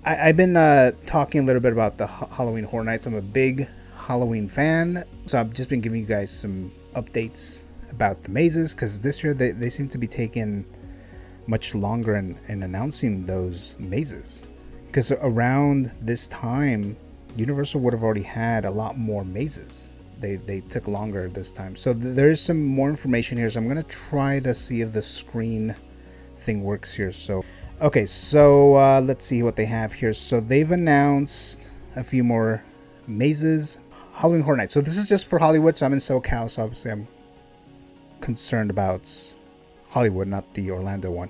I've been talking a little bit about the Halloween Horror Nights. I'm a big Halloween fan, so I've just been giving you guys some updates about the mazes because this year they seem to be taking much longer in announcing those mazes. Because around this time, Universal would have already had a lot more mazes. They took longer this time. So there's some more information here. So I'm going to try to see if the screen thing works here. So okay, so let's see what they have here. So they've announced a few more mazes. Halloween Horror Nights. So this is just for Hollywood. So I'm in SoCal, so obviously I'm concerned about Hollywood, not the Orlando one.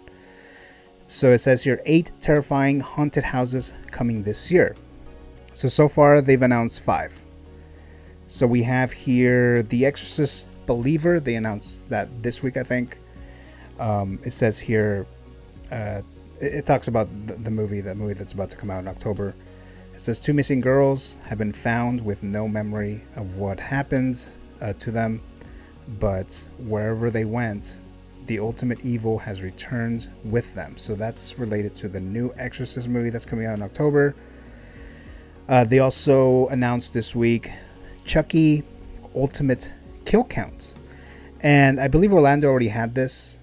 So it says here 8 terrifying haunted houses coming this year. So far they've announced 5. So we have here The Exorcist Believer. They announced that this week, I think. It says here, it talks about the movie that's about to come out in October. It says 2 missing girls have been found with no memory of what happened to them, but wherever they went, the ultimate evil has returned with them. So that's related to the new Exorcist movie that's coming out in October. They also announced this week Chucky Ultimate Kill Counts. And I believe Orlando already had this,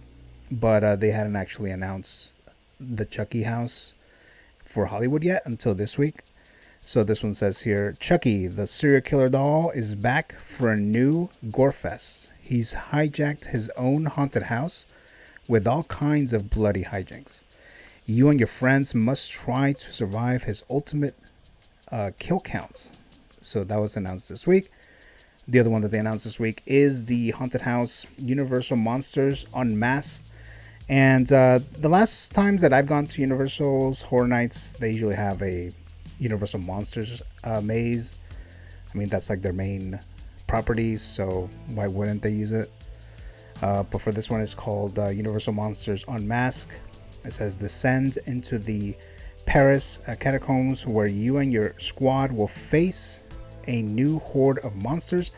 but they hadn't actually announced the Chucky house for Hollywood yet until this week. So this one says here, Chucky, the serial killer doll, is back for a new gore fest. He's hijacked his own haunted house with all kinds of bloody hijinks. You and your friends must try to survive his ultimate kill counts. So that was announced this week. The other one that they announced this week is the haunted house Universal Monsters Unmasked. And the last times that I've gone to Universal's Horror Nights, they usually have a Universal Monsters maze. I mean, that's like their main property, so why wouldn't they use it? But for this one, it's called Universal Monsters Unmasked. It says descend into the Paris catacombs where you and your squad will face a new horde of monsters: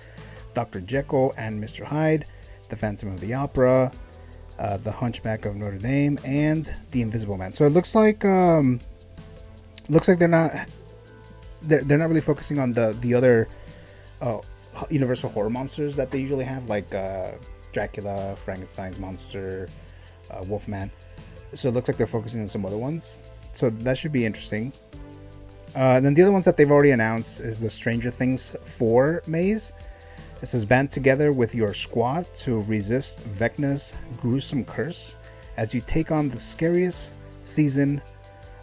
Dr. Jekyll and Mr. Hyde, the Phantom of the Opera, the Hunchback of Notre Dame, and the Invisible Man. So it looks like they're not really focusing on the other Universal horror monsters that they usually have, like Dracula, Frankenstein's monster, Wolfman. So it looks like they're focusing on some other ones. So that should be interesting. Then the other ones that they've already announced is the Stranger Things 4 maze. It says band together with your squad to resist Vecna's gruesome curse as you take on the scariest season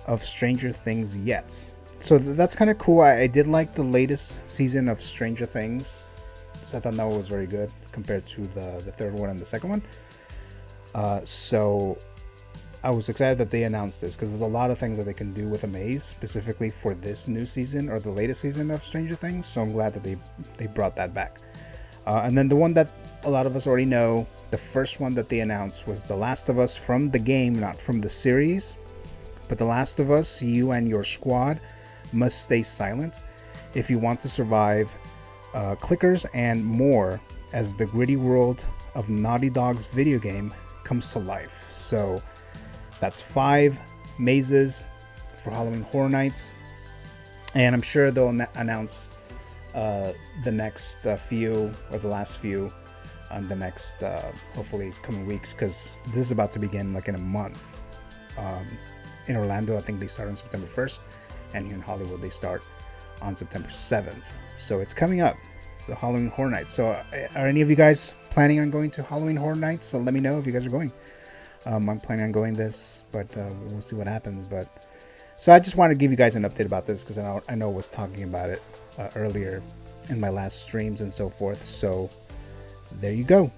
of Stranger Things yet. So that's kind of cool. I did like the latest season of Stranger Things. So I thought that was very good compared to the third one and the second one. So I was excited that they announced this because there's a lot of things that they can do with a maze specifically for this new season or the latest season of Stranger Things. So I'm glad that they brought that back. And then the one that a lot of us already know, the first one that they announced was The Last of Us from the game, not from the series. But The Last of Us, you and your squad must stay silent if you want to survive clickers and more as the gritty world of Naughty Dog's video game comes to life. So that's 5 mazes for Halloween Horror Nights. And I'm sure they'll announce the next few or the last few on the next hopefully coming weeks, because this is about to begin like in a month. In Orlando, I think they start on September 1st, and here in Hollywood they start on September 7th. So it's coming up. So Halloween Horror Nights. So are any of you guys planning on going to Halloween Horror Nights? So let me know if you guys are going. I'm planning on going this, but we'll see what happens. But so I just wanted to give you guys an update about this because I know I was talking about it earlier in my last streams and so forth. So there you go.